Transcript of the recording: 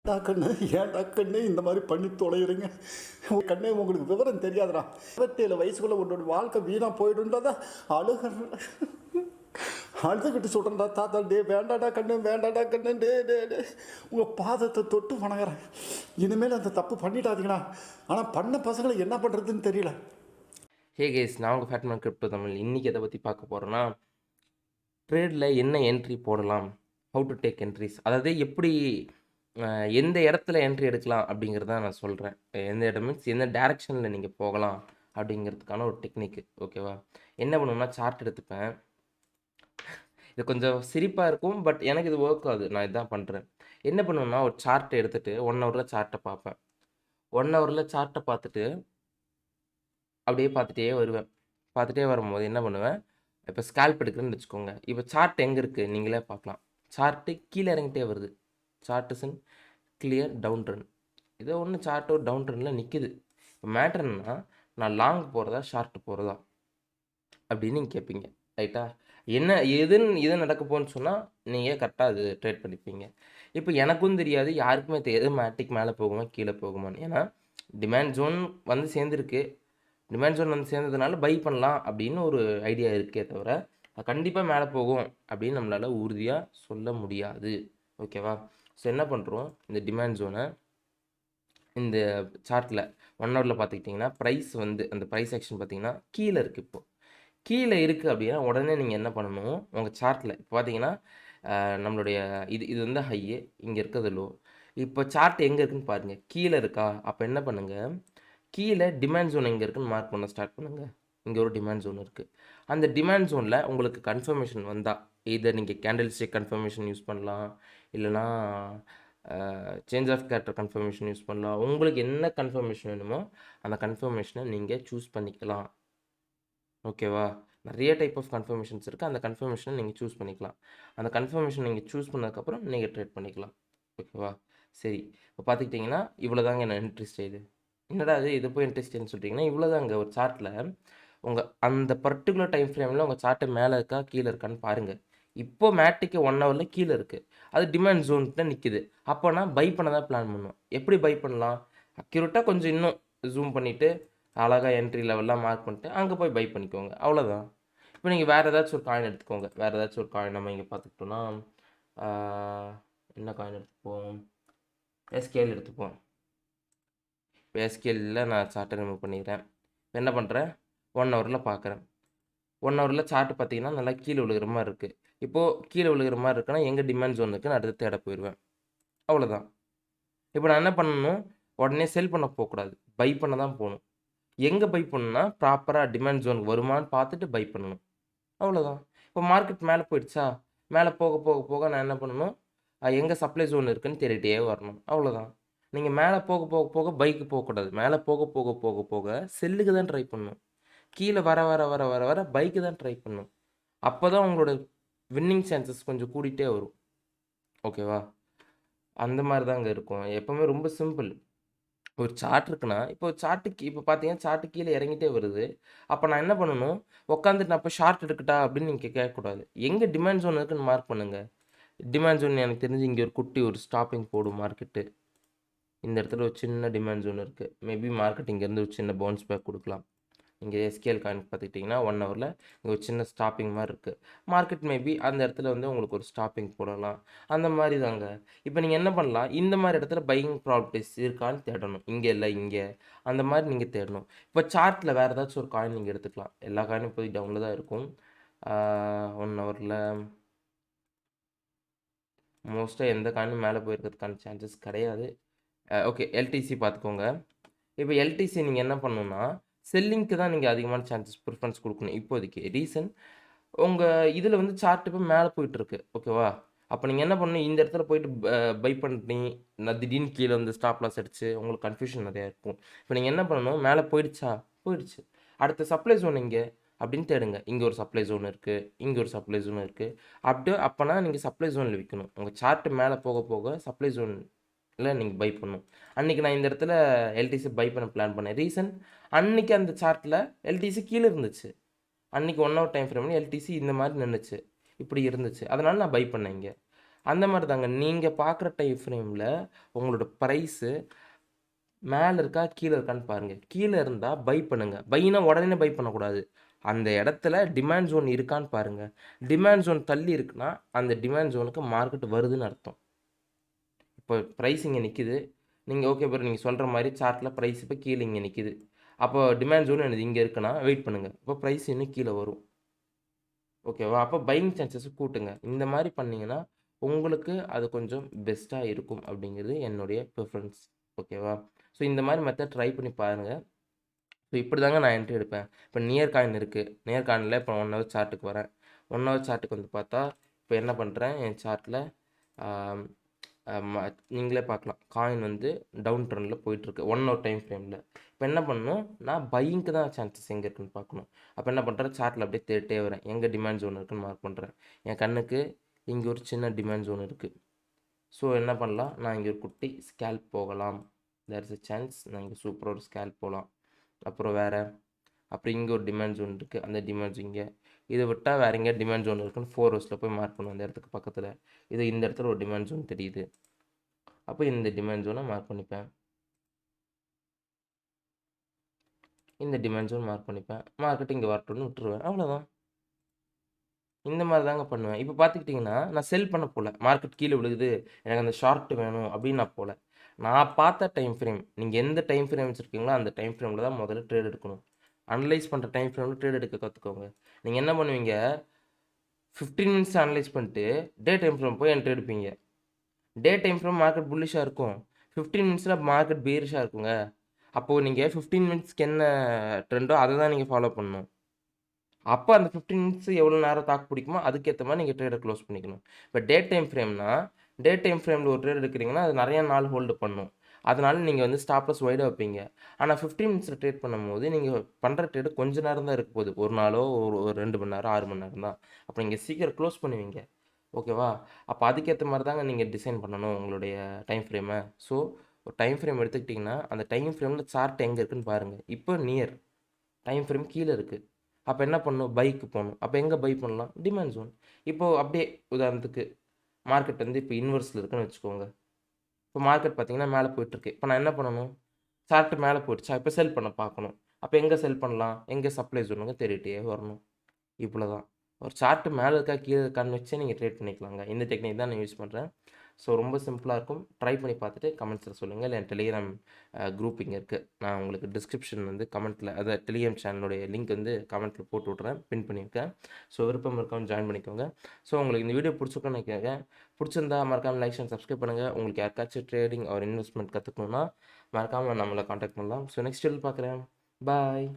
கண்ணு ஏன்டா கண்ணு இந்த மாதிரி பண்ணி தொலைகிறீங்க கண்ணே உங்களுக்கு விவரம் தெரியாதுடா 27 வயசுக்குள்ள உன்னோட வாழ்க்கை வீணா போயிடுன்றதா அழுதுகிட்டு சொல்கிறேன்டா தாத்தா டே வேண்டாடா கண்ணு டே உங்கள் பாதத்தை தொட்டு வணங்குறேன். இனிமேல் அந்த தப்பு பண்ணிடாதீங்களா. ஆனால் பண்ண பசங்களை என்ன பண்ணுறதுன்னு தெரியல. ஹே கேஸ், நான் உங்கள் ஃபேட்மேன் கிரிப்டோ தமிழ். இன்றைக்கி எதை பற்றி பார்க்க போகிறோன்னா, ட்ரேடில் என்ன என்ட்ரி போடலாம், ஹவு டு டேக் என்ட்ரிஸ், அதாவது எப்படி எந்த இடத்துல என்ட்ரி எடுக்கலாம் அப்படிங்கிறத நான் சொல்கிறேன். எந்த இடம் மீன்ஸ் எந்த டேரெக்ஷனில் நீங்கள் போகலாம் அப்படிங்கிறதுக்கான ஒரு டெக்னிக்கு. ஓகேவா? என்ன பண்ணுவேன்னா, சார்ட் எடுத்துப்பேன். இது கொஞ்சம் சிரிப்பாக இருக்கும், பட் எனக்கு இது ஒர்க் ஆகுது. நான் இதான் பண்ணுறேன். என்ன பண்ணுவேன்னா, ஒரு சார்ட்டை எடுத்துகிட்டு 1 ஹவரில் சார்ட்டை பார்ப்பேன். 1 ஹவரில் சார்ட்டை பார்த்துட்டு அப்படியே பார்த்துட்டே வருவேன். பார்த்துட்டே வரும்போது என்ன பண்ணுவேன், இப்போ ஸ்கேல்ப் எடுக்கிறேன்னு வச்சுக்கோங்க. இப்போ சார்ட் எங்கே இருக்குது நீங்களே பார்க்கலாம். சார்ட்டு கீழே இறங்கிட்டே வருது. Chart is in clear down trend. ஏதோ ஒன்று சார்ட் ஒரு டவுன் ட்ரெண்டில் நிற்கிது. இப்போ மேட்டர் என்னன்னா, நான் லாங் போகிறதா ஷார்ட் போகிறதா அப்படின்னு நீங்கள் கேட்பீங்க. ரைட்டா? என்ன எது நடக்க போகுன்னு சொன்னால் நீங்கள் கரெக்டாக அது ட்ரேட் பண்ணிப்பீங்க. இப்போ எனக்கும் தெரியாது, யாருக்குமே தெரியாது மேட்டிக் மேலே போகுமா கீழே போகுமான்னு. ஏன்னா டிமாண்ட் ஜோன் வந்து சேர்ந்துருக்கு. டிமாண்ட் ஜோன் வந்து சேர்ந்ததுனால பை பண்ணலாம் அப்படின்னு ஒரு ஐடியா இருக்கே தவிர, அது கண்டிப்பாக மேலே போகும் அப்படின்னு நம்மளால் உறுதியாக சொல்ல முடியாது. ஓகேவா? ஸோ என்ன பண்ணுறோம், இந்த டிமாண்ட் ஜோனை இந்த சார்ட்டில் 1 ஹவரில் பார்த்துக்கிட்டிங்கன்னா ப்ரைஸ் வந்து அந்த ப்ரைஸ் ஆக்ஷன் பார்த்தீங்கன்னா கீழே இருக்குது. இப்போது கீழே இருக்குது அப்படின்னா உடனே நீங்கள் என்ன பண்ணணும், உங்கள் சார்ட்டில் இப்போ பார்த்தீங்கன்னா நம்மளுடைய இது வந்து ஹையு, இங்கே இருக்கிறது லோ. இப்போ சார்ட் எங்கே இருக்குதுன்னு பாருங்கள், கீழே இருக்கா? அப்போ என்ன பண்ணுங்கள், கீழே டிமாண்ட் ஜோன் எங்கே இருக்குன்னு மார்க் பண்ண ஸ்டார்ட் பண்ணுங்கள். இங்கே ஒரு டிமாண்ட் ஜோன் இருக்குது. அந்த டிமாண்ட் ஜோனில் உங்களுக்கு கன்ஃபர்மேஷன் வந்தால் எய்தர் நீங்கள் கேண்டில் ஸ்டிக் கன்ஃபர்மேஷன் யூஸ் பண்ணலாம், இல்லைனா change of character confirmation use பண்ணலாம். உங்களுக்கு என்ன கன்ஃபர்மேஷன் வேணுமோ அந்த கன்ஃபர்மேஷனை நீங்கள் சூஸ் பண்ணிக்கலாம். ஓகேவா? நிறைய டைப் ஆஃப் கன்ஃபர்மேஷன்ஸ் இருக்குது. அந்த கன்ஃபர்மேஷனை நீங்கள் சூஸ் பண்ணிக்கலாம். அந்த கன்ஃபர்மேஷன் நீங்கள் சூஸ் பண்ணதுக்கப்புறம் நீங்கள் ட்ரேட் பண்ணிக்கலாம். ஓகேவா? சரி, இப்போ பார்த்துக்கிட்டிங்கன்னா இவ்வளோ தாங்க என்ன இன்ட்ரெஸ்ட் இது. என்னடா இது போய் இன்ட்ரெஸ்ட்னு சொல்லிட்டிங்கன்னா, இவ்வளோ தாங்க ஒரு சார்ட்டில் உங்கள் அந்த பர்டிகுலர் டைம் ஃப்ரேமில் உங்கள் சார்ட்டு மேலே இருக்கா கீழே இருக்கான்னு பாருங்கள். இப்போ மேட்டிக்கு 1 ஹவரில் கீழே இருக்குது. அது டிமாண்ட் ஜோன்கிட்ட நிற்கிது. அப்போனா பை பண்ண தான் பிளான் பண்ணுவோம். எப்படி பை பண்ணலாம்? அக்யூரேட்டாக கொஞ்சம் இன்னும் ஜூம் பண்ணிவிட்டு அழகாக என்ட்ரி லெவல்லாம் மார்க் பண்ணிட்டு அங்கே போய் பை பண்ணிக்கோங்க. அவ்வளோதான். இப்போ நீங்கள் வேறு ஏதாச்சும் ஒரு காயின் எடுத்துக்கோங்க. வேறு ஏதாச்சும் ஒரு காயின் நம்ம இங்கே பார்த்துக்கிட்டோன்னா என்ன காயின் எடுத்துப்போம், எஸ்கேல் எடுத்துப்போம். இப்போ எஸ்கேலில் நான் சார்ட்டை ரிமூவ் பண்ணிக்கிறேன். இப்போ என்ன பண்ணுறேன், 1 ஹவரில் பார்க்குறேன். 1 ஹவரில் சார்ட்டு பார்த்தீங்கன்னா நல்லா கீழே விழுகிற மாதிரி இருக்குது. இப்போது கீழே விழுகிற மாதிரி இருக்குன்னா எங்கே டிமாண்ட் ஜோன் இருக்குன்னு அடுத்து தேட போயிடுவேன். அவ்வளோதான். இப்போ நான் என்ன பண்ணணும், உடனே செல் பண்ண போகக்கூடாது, பை பண்ண தான் போகணும். எங்கே பை பண்ணணும்னா ப்ராப்பராக டிமாண்ட் ஜோனுக்கு வருமானு பார்த்துட்டு பை பண்ணணும். அவ்வளோதான். இப்போ மார்க்கெட் மேலே போயிடுச்சா, மேலே போக போக போக நான் என்ன பண்ணணும், எங்கே சப்ளை ஜோன் இருக்குன்னு தேடிட்டே வரணும். அவ்வளோதான். நீங்கள் மேலே போக போக போக பைக்கு போகக்கூடாது. மேலே போக போக போக போக செல்லுக்கு தான் ட்ரை பண்ணணும். கீழே வர வர வர வர வர பைக்கு தான் ட்ரை பண்ணணும். அப்போ தான் உங்களோட வின்னிங் சான்சஸ் கொஞ்சம் கூடிகிட்டே வரும். ஓகேவா? அந்த மாதிரி தாங்க இருக்கும். எப்போவுமே ரொம்ப சிம்பிள். ஒரு சார்ட் இருக்குன்னா, இப்போ சார்ட்டுக்கு இப்போ பார்த்தீங்கன்னா சார்ட்டு கீழே இறங்கிட்டே வருது. அப்போ நான் என்ன பண்ணணும், உட்காந்துட்டு நான் இப்போ ஷார்ட் எடுக்கட்டா அப்படின்னு நீங்கள் கேட்கக்கூடாது. எங்கே டிமாண்ட் ஜோன் இருக்குன்னு மார்க் பண்ணுங்கள். டிமாண்ட் ஜோன் எனக்கு தெரிஞ்சு இங்கே ஒரு குட்டி ஒரு ஸ்டாப்பிங் போடும் மார்க்கெட்டு. இந்த இடத்துல ஒரு சின்ன டிமாண்ட் ஜோன் இருக்குது. மேபி மார்க்கெட் இங்கேருந்து ஒரு சின்ன பவுன்ஸ் பேக் கொடுக்கலாம். இங்கே எஸ்கேல் காயின் பார்த்துக்கிட்டிங்கன்னா 1 ஹவரில் இங்கே ஒரு சின்ன ஸ்டாப்பிங் மாதிரி இருக்குது. மார்க்கெட் மேபி அந்த இடத்துல வந்து உங்களுக்கு ஒரு ஸ்டாப்பிங் போடலாம். அந்த மாதிரி தாங்க. இப்போ நீங்கள் என்ன பண்ணலாம், இந்த மாதிரி இடத்துல பையிங் ப்ராப்பர்ட்டிஸ் இருக்கான்னு தேடணும். இங்கே இல்லை இங்கே, அந்த மாதிரி நீங்கள் தேடணும். இப்போ சார்ட்டில் வேறு ஏதாச்சும் ஒரு காயின் நீங்கள் எடுத்துக்கலாம். எல்லா காயினும் போய் டவுனில் தான் இருக்கும். 1 ஹவரில் மோஸ்ட்டாக எந்த காயினும் மேலே போயிருக்கிறதுக்கான சான்சஸ் கிடையாது. ஓகே, எல்டிசி பார்த்துக்கோங்க. இப்போ எல்டிசி நீங்கள் என்ன பண்ணணுன்னா, செல்லிங்க்கு தான் நீங்கள் அதிகமான சான்சஸ் ப்ரிஃபரன்ஸ் கொடுக்கணும் இப்போதைக்கு. ரீசன், உங்கள் இதில் வந்து சார்ட் இப்போ மேலே போயிட்டுருக்கு. ஓகேவா? அப்போ நீங்கள் என்ன பண்ணணும், இந்த இடத்துல போயிட்டு பை பண்ணி நான் திடீர்னு கீழே வந்து ஸ்டாப் லாஸ் அடிச்சு உங்களுக்கு கன்ஃபியூஷன் நிறையா இருக்கும். இப்போ நீங்கள் என்ன பண்ணணும், மேலே போயிடுச்சா, போயிடுச்சு, அடுத்த சப்ளை ஜோன் இங்கே அப்படின்னு தேடுங்க. இங்கே ஒரு சப்ளை ஜோன் இருக்குது, இங்கே ஒரு சப்ளை ஜோன் இருக்குது. அப்படியே அப்போனா நீங்கள் சப்ளை ஜோனில் விற்கணும். உங்கள் சார்ட்டு மேலே போக போக சப்ளை ஜோன் நீங்கள் பை பண்ணணும். அன்றைக்கி நான் இந்த இடத்துல எல்டிசி பை பண்ண பிளான் பண்ணேன். ரீசன், அன்றைக்கி அந்த சார்ட்டில் எல்டிசி கீழே இருந்துச்சு. அன்றைக்கி 1 ஹவர் டைம் ஃப்ரேமில் எல்டிசி இந்த மாதிரி நின்றுச்சு, இப்படி இருந்துச்சு. அதனால் நான் பை பண்ணேன் இங்கே. அந்த மாரி தாங்க. நீங்க பார்க்குற டைம் ஃப்ரேம்ல உங்களோட பிரைஸு மேல இருக்கா, கீழ இருக்கான்னு பாருங்க. கீழ இருந்தா பை பண்ணுங்க. பைனா உடனே பை பண்ணக்கூடாது. அந்த இடத்துல டிமாண்ட் ஜோன் இருக்கான்னு பாருங்க. டிமாண்ட் ஜோன் தள்ளி இருக்குன்னா, அந்த டிமாண்ட் ஜோனுக்கு மார்க்கெட் வருதுன்னு அர்த்தம். இப்போ பிரைஸ் இங்க நிக்குது. நீங்க ஓகே ப்ரோ நீங்க சொல்ற மாரி சார்ட்ல பிரைஸ் இப்ப கீழ இங்க நிக்குது. அப்போ டிமாண்ட் ஜோன் என்னது இங்க இருக்குன்னா, வெயிட் பண்ணுங்க. அப்போ பிரைஸ் இன்னும் கீழ வரும். ஓகேவா? அப்போ பையிங் சான்ஸஸ கூட்டுங்க. இந்த மாரி பண்ணீங்கன்னா, உங்களுக்கு அது கொஞ்சம் பெஸ்ட்டா இருக்கும் அப்படிங்கிறது என்னுடைய பிரெஃபரன்ஸ். ஓகேவா? ஸோ இந்த மாரி மெத்தட் ட்ரை பண்ணி பாருங்க. ஸோ இப்படிதாங்க நான் என்ட்ரி எடுப்பேன். இப்போ நியர் காயின் இருக்கு. நியர் காயின்ல இப்போ 1 ஹவர் சார்ட்டுக்கு வரேன். 1 ஹவர் சார்ட்டுக்கு வந்து பார்த்தா, இப்போ என்ன பண்றேன், என் சார்ட்ல ஆம் நீங்களே பார்க்கலாம். காயின் வந்து டவுன் ட்ரெண்ட்ல போயிட்டுருக்கு. 1 ஹவர் டைம் ஃப்ரேம்ல. இப்போ என்ன பண்ணணும், நான் பையிங்க்கு தான் சான்சஸ் எங்க இருக்குன்னு பார்க்கணும். அப்போ என்ன பண்றேன், சார்ட்ல அப்படியே தேடிட்டே வரேன். எங்க டிமாண்ட் ஜோன் இருக்குன்னு மார்க் பண்றேன். என் கண்ணுக்கு இங்க ஒரு சின்ன டிமாண்ட் ஜோன் இருக்கு. ஸோ என்ன பண்ணலாம், நான் இங்க ஒரு குட்டி ஸ்கேல்ப் போகலாம். தேர் இஸ் எ சான்ஸ் நான் இங்க சூப்பரா ஒரு ஸ்கேல்ப் போலாம். அப்புறம் வேற, அப்புறம் இங்க ஒரு டிமாண்ட் ஜோன் இருக்கு. அந்த டிமாண்ட் இங்க. இத விட்டா வேற எங்கேயா டிமாண்ட் ஜோன் இருக்குன்னு 4 ஹவர்ஸ்ல போய் மார்க் பண்ணுவேன் அந்த இடத்துக்கு பக்கத்துல. இந்த இடத்துல ஒரு டிமாண்ட் ஜோன் தெரியுது. அப்போ இந்த டிமாண்ட் ஜோனை மார்க் பண்ணிப்பேன். இந்த டிமாண்ட் ஜோன் மார்க் பண்ணிப்பேன். மார்க்கெட் இங்க வரட்டும்னு விட்டுருவேன். அவ்வளோதான். இந்த மாரி தாங்க பண்ணுவேன். இப்போ பார்த்துக்கிட்டிங்கன்னா, நான் செல் பண்ண போல. மார்க்கெட் கீழ விழுகுது. எனக்கு அந்த ஷார்ட் வேணும் அப்படின்னு நான் போல. நான் பார்த்த டைம் ஃப்ரேம். நீங்க எந்த டைம் ஃப்ரேம் வச்சிருக்கீங்களோ, அந்த டைம் ஃப்ரேம்ல தான் முதல்ல ட்ரேட் எடுக்கணும். அனலைஸ் பண்ற டைம் ஃப்ரேம்ல ட்ரேட் எடுக்க கத்துக்கோங்க. நீங்க என்ன பண்ணுவீங்க, 15 மினிட்ஸ் அனலைஸ் பண்ணிட்டு, டே டைம் ஃப்ரேம் போய் என்ட்ரி எடுப்பீங்க. டே டைம் ஃப்ரேம் மார்க்கெட் புல்லிஷா இருக்கும். 15 மினிட்ஸ்ல மார்க்கெட் பியரிஷா இருக்குங்க. அப்போ நீங்க 15 மினிட்ஸ்க்கு என்ன ட்ரெண்டோ அத தான் நீங்க ஃபாலோ பண்ணணும். அப்ப அந்த 15 மினிட்ஸ் எவ்வளோ நேரம் தாக்கு பிடிக்குமோ, அதுக்கேத்த மாரி நீங்க ட்ரேட க்ளோஸ் பண்ணிக்கணும். இப்ப டே டைம் ஃப்ரேம்னா, டே டைம் ஃப்ரேம்ல ஒரு ட்ரேட் எடுக்கிறீங்கன்னா, அது நெறைய நாள் ஹோல்டு பண்ணும். அதனால நீங்க வந்து ஸ்டாப் லாஸ் வைடா வைப்பீங்க. ஆனா 15 மினிட்ஸ்ல ட்ரேட் பண்ணும்போது, நீங்க பண்ற ட்ரேடு கொஞ்ச நேரம் தான் இருக்க போகுது. 1 நாளோ, ஒரு 2 மணி நேரம், 6 மணி நேரம் தான். அப்ப நீங்க சீக்கிரம் க்ளோஸ் பண்ணுவீங்க. ஓகேவா? அப்ப அதுக்கேத்த மாரி தாங்க நீங்க டிசைன் பண்ணணும் உங்களுடைய டைம் ஃப்ரேம. ஸோ, ஒரு டைம் ஃப்ரேம் எடுத்துக்கிட்டீங்கன்னா, அந்த டைம் ஃப்ரேம்ல சார்ட் எங்க இருக்குன்னு பாருங்க. இப்போ நியர். டைம் ஃப்ரேம் கீழ இருக்கு. அப்ப என்ன பண்ணணும்? பைக்கு போணும். அப்ப எங்க பை பண்ணலாம்? Demand zone. இப்போ அப்படியே உதாரணத்துக்கு மார்க்கெட் வந்து இப்போ இன்வெர்ஸ்ல இருக்குன்னு வச்சுக்கோங்க. இப்போ மார்க்கெட் பார்த்தீங்கன்னா மேல போயிட்டுருக்கு. இப்ப நான் என்ன பண்ணணும்? சார்ட் மேல போயிடுச்சா? இப்ப செல் பண்ண பார்க்கணும். அப்ப எங்க செல் பண்ணலாம்? எங்க சப்ளை ஜோனுங்க தேடிட்டே வரணும். இவ்வளோதான். ஒரு சார்ட் மேல இருக்கா, கீழ இருக்கான்னு வச்சே நீங்க ட்ரேட் பண்ணிக்கலாங்க. இந்த டெக்னிக் தான் நான் யூஸ் பண்றேன். ஸோ ரொம்ப சிம்பிளா இருக்கும். ட்ரை பண்ணி பார்த்துட்டு கமெண்ட்ஸ்ல சொல்லுங்க. இல்ல என் டெலிகிராம் குரூப் இங்க இருக்கு. நான் உங்களுக்கு டிஸ்கிரிப்ஷன் வந்து கமெண்ட்ல டெலிகிராம் சேனலுடைய லிங்க் வந்து கமெண்ட்ல போட்டு விட்றேன். பின் பண்ணியிருக்கேன். ஸோ விருப்பம் இருக்கவங்க ஜாயின் பண்ணிக்கோங்க. ஸோ உங்களுக்கு இந்த வீடியோ பிடிச்சிருக்கும்னு நினைக்கிறேன். பிடிச்சிருந்தா மறக்காம லைக் அண்ட் சப்ஸ்கிரைப் பண்ணுங்க. உங்களுக்கு யாருக்காச்சும் ட்ரேடிங் ஆர் இன்வெஸ்ட்மென்ட் கத்துக்கணும்னா மறக்காம நம்மள கான்டாக்ட் பண்ணலாம். ஸோ நெக்ஸ்ட் வீடியோல பார்க்குறேன். பாய்.